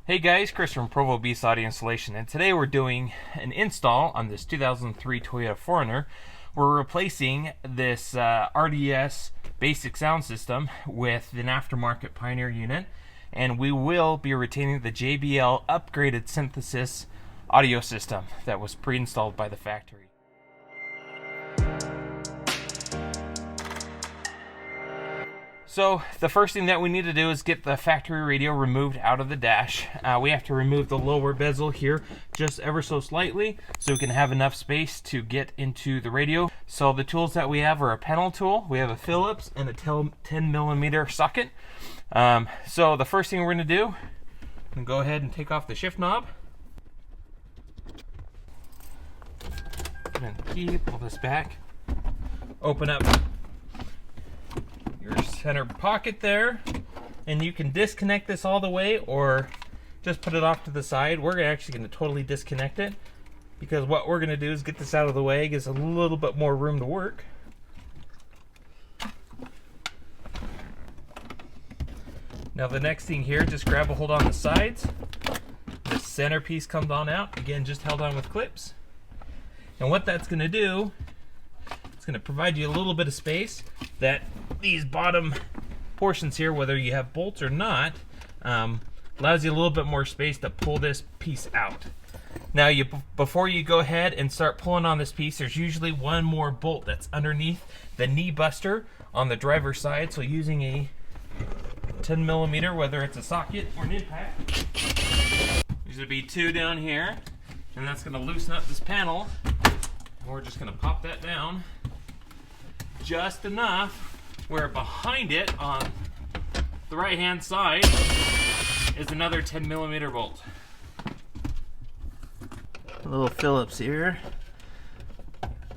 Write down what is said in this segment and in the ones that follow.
Hey guys, Chris from Provo Beast Audio Installation, and today we're doing an install on this 2003 Toyota 4Runner. We're replacing this RDS basic sound system with an aftermarket Pioneer unit, and we will be retaining the JBL upgraded synthesis audio system that was pre-installed by the factory. So the first thing that we need to do is get the factory radio removed out of the dash. We have to remove the lower bezel here just ever so slightly so we can have enough space to get into the radio. So the tools that we have are a panel tool, we have a Phillips, and a 10mm socket. So the first thing we're going to do, I'm going to go ahead and take off the shift knob. Put in the key, pull this back, open up your center pocket there, and you can disconnect this all the way or just put it off to the side. We're actually going to totally disconnect it because what we're going to do is get this out of the way, gives a little bit more room to work. Now the next thing here, just grab a hold on the sides. The center piece comes on out, again just held on with clips. And what that's going to do, it's going to provide you a little bit of space that these bottom portions here, whether you have bolts or not, allows you a little bit more space to pull this piece out. Now, before you go ahead and start pulling on this piece, there's usually one more bolt that's underneath the knee buster on the driver's side. So using a 10mm, whether it's a socket or an impact, there's going to be two down here, and that's going to loosen up this panel. And we're just going to pop that down just enough where behind it on the right hand side is another 10mm bolt. A little Phillips here. Out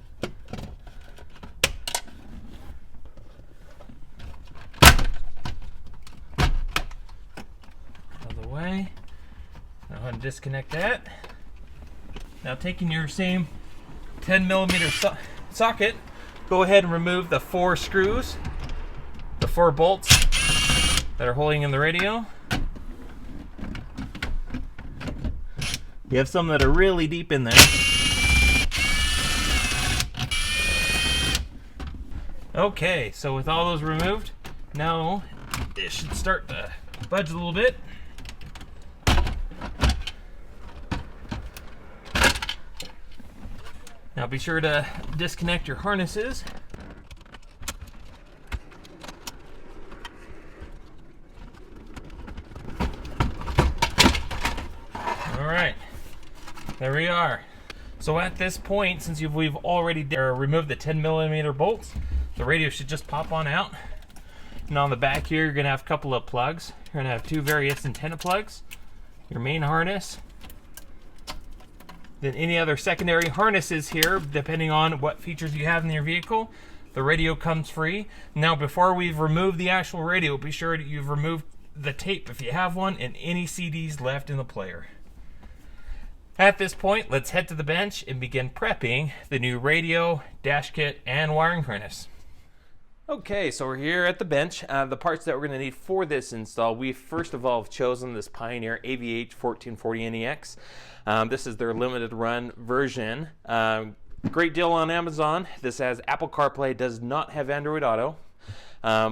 of the way. Now I'm going to disconnect that. Now taking your same 10mm socket, go ahead and remove the 4 screws, the 4 bolts that are holding in the radio. You have some that are really deep in there. Okay, so with all those removed, now this should start to budge a little bit. Now be sure to disconnect your harnesses. Alright, there we are. So at this point, since we've already removed the 10mm bolts, the radio should just pop on out. And on the back here, you're going to have a couple of plugs. You're going to have 2 various antenna plugs, your main harness, then any other secondary harnesses here, depending on what features you have in your vehicle. The radio comes free. Now, before we've removed the actual radio, be sure that you've removed the tape if you have one and any CDs left in the player. At this point, let's head to the bench and begin prepping the new radio, dash kit, and wiring harness. Okay, so we're here at the bench. The parts that we're going to need for this install, we first of all have chosen this Pioneer AVH 1440 NEX. This is their limited run version. Great deal on Amazon. This has Apple Carplay, does not have Android Auto.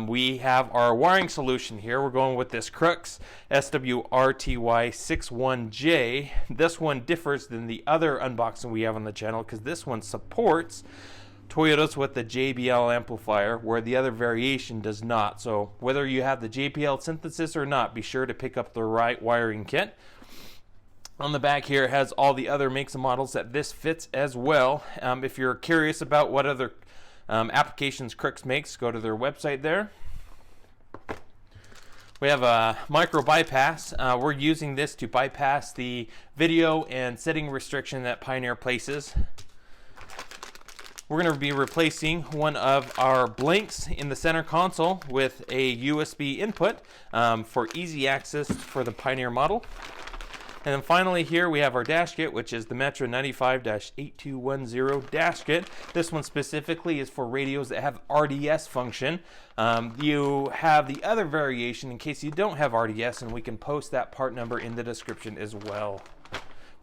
We have our wiring solution here. We're going with this Crux SWRTY61J. This one differs than the other unboxing we have on the channel because this one supports Toyotas with the JBL amplifier, where the other variation does not. So whether you have the JBL Synthesis or not, be sure to pick up the right wiring kit. On the back here, it has all the other makes and models that this fits as well. If you're curious about what other applications Crux makes, go to their website there. We have a micro bypass. We're using this to bypass the video and setting restriction that Pioneer places. We're going to be replacing one of our blanks in the center console with a USB input for easy access for the Pioneer model. And then finally here we have our dash kit, which is the Metro 95-8210 dash kit. This one specifically is for radios that have RDS function. You have the other variation in case you don't have RDS, and we can post that part number in the description as well.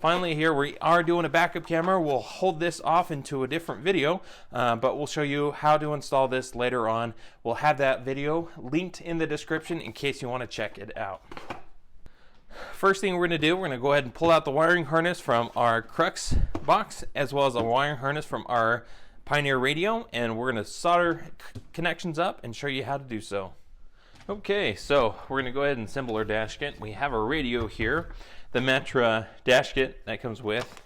Finally here we are doing a backup camera. We'll hold this off into a different video, but we'll show you how to install this later on. We'll have that video linked in the description in case you want to check it out. First thing we're going to do, we're going to go ahead and pull out the wiring harness from our Crux box, as well as a wiring harness from our Pioneer radio, and we're going to solder connections up and show you how to do so. Okay, so we're going to go ahead and assemble our dash kit. We have our radio here. The Metra dash kit that comes with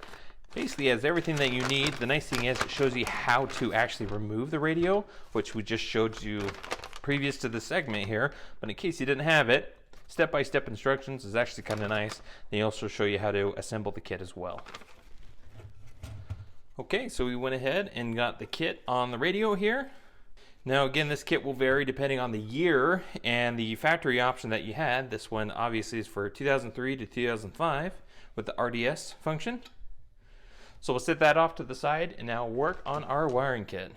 basically has everything that you need. The nice thing is it shows you how to actually remove the radio, which we just showed you previous to the segment here. But in case you didn't have it, step-by-step instructions is actually kind of nice. They also show you how to assemble the kit as well. Okay, so we went ahead and got the kit on the radio here. Now again, this kit will vary depending on the year and the factory option that you had. This one obviously is for 2003 to 2005 with the RDS function. So we'll set that off to the side and now work on our wiring kit.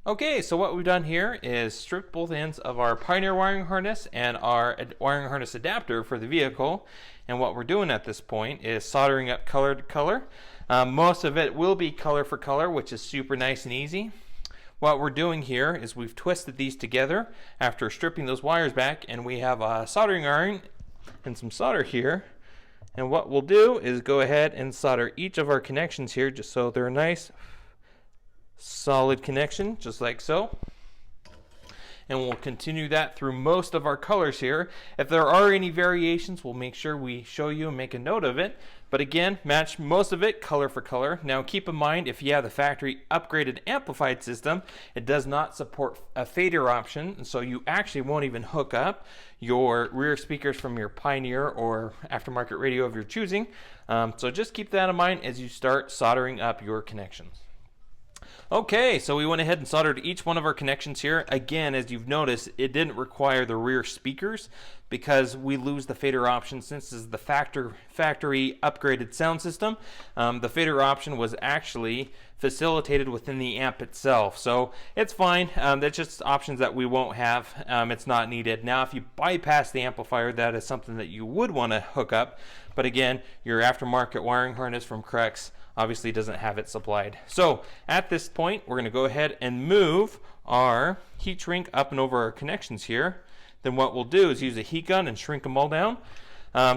Okay, so what we've done here is stripped both ends of our Pioneer wiring harness and our wiring harness adapter for the vehicle. And what we're doing at this point is soldering up color to color. Most of it will be color for color, which is super nice and easy. What we're doing here is we've twisted these together after stripping those wires back, and we have a soldering iron and some solder here. And what we'll do is go ahead and solder each of our connections here just so they're a nice solid connection, just like so. And we'll continue that through most of our colors here. If there are any variations, we'll make sure we show you and make a note of it. But again, match most of it color for color. Now keep in mind, if you have the factory upgraded amplified system, it does not support a fader option, and so you actually won't even hook up your rear speakers from your Pioneer or aftermarket radio of your choosing. So just keep that in mind as you start soldering up your connections. Okay, so we went ahead and soldered each one of our connections here. Again, as you've noticed, it didn't require the rear speakers because we lose the fader option since this is the factory upgraded sound system. The fader option was actually facilitated within the amp itself, so it's fine. That's just options that we won't have. It's not needed. Now, if you bypass the amplifier, that is something that you would want to hook up, but again, your aftermarket wiring harness from Crux obviously doesn't have it supplied. So at this point, we're going to go ahead and move our heat shrink up and over our connections here. Then what we'll do is use a heat gun and shrink them all down.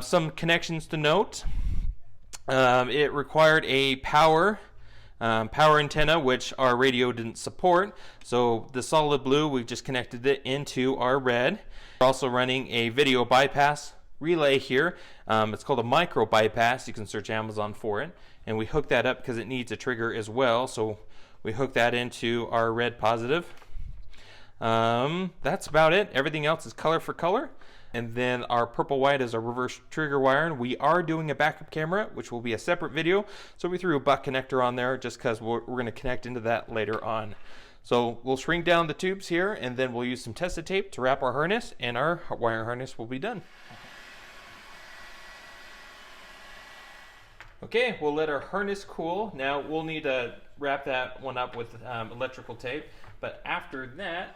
Some connections to note. It required a power antenna, which our radio didn't support. So the solid blue, we've just connected it into our red. We're also running a video bypass relay here. It's called a micro bypass. You can search Amazon for it. And we hook that up because it needs a trigger as well. So we hook that into our red positive. That's about it. Everything else is color for color. And then our purple white is our reverse trigger wire. And we are doing a backup camera, which will be a separate video. So we threw a buck connector on there just because we're going to connect into that later on. So we'll shrink down the tubes here, and then we'll use some tested tape to wrap our harness, and our wire harness will be done. Okay, we'll let our harness cool. Now we'll need to wrap that one up with electrical tape, but after that,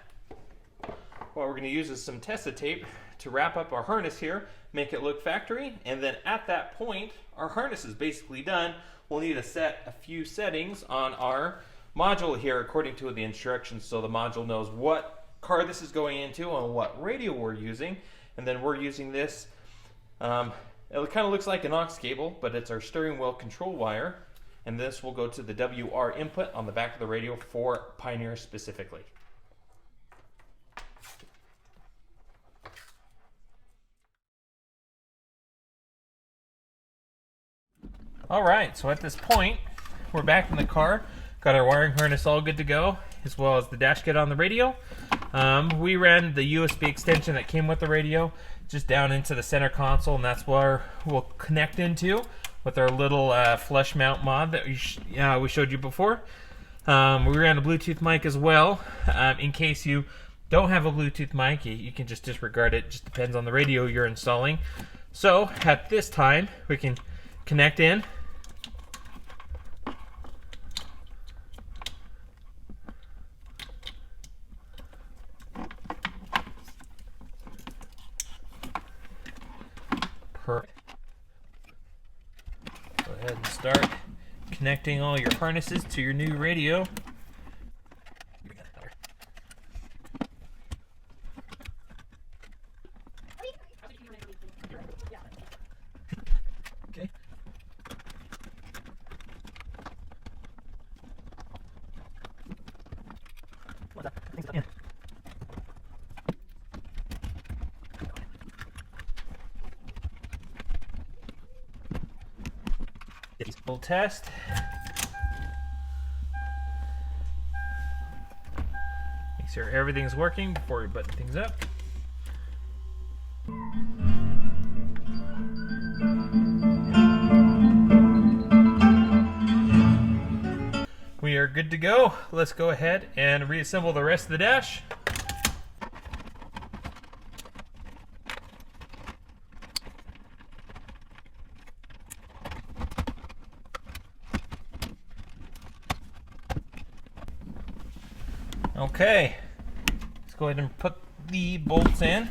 what we're going to use is some tested tape to wrap up our harness here, make it look factory, and then at that point, our harness is basically done. We'll need to set a few settings on our module here according to the instructions, so the module knows what car this is going into and what radio we're using, and then we're using this. It kind of looks like an aux cable, but it's our steering wheel control wire, and this will go to the WR input on the back of the radio for Pioneer specifically. Alright, so at this point, we're back in the car, got our wiring harness all good to go, as well as the dash kit on the radio. We ran the USB extension that came with the radio just down into the center console, and that's where we'll connect into with our little flush mount mod that we showed you before. We ran a Bluetooth mic as well. In case you don't have a Bluetooth mic, you can just disregard it. It just depends on the radio you're installing. So at this time, we can connect in. Perfect. Go ahead and start connecting all your harnesses to your new radio. Okay. We'll test. Make sure everything's working before we button things up. We are good to go. Let's go ahead and reassemble the rest of the dash. Okay, let's go ahead and put the bolts in.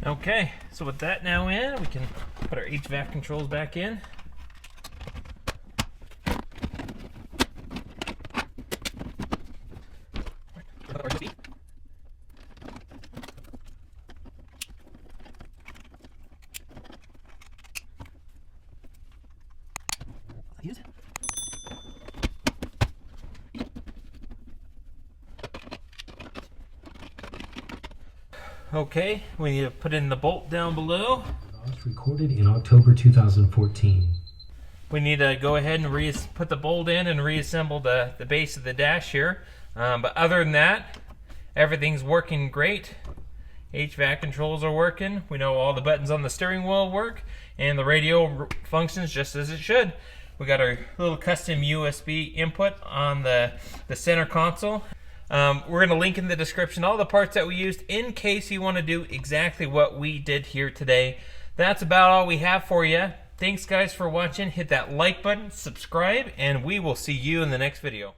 Okay, so with that now in, we can put our HVAC controls back in. Okay, we need to put in the bolt down below. Recorded in October 2014. We need to go ahead and put the bolt in and reassemble the base of the dash here. But other than that, everything's working great. HVAC controls are working. We know all the buttons on the steering wheel work, and the radio functions just as it should. We got our little custom USB input on the center console. We're going to link in the description all the parts that we used in case you want to do exactly what we did here today. That's about all we have for you. Thanks guys for watching. Hit that like button, subscribe, and we will see you in the next video.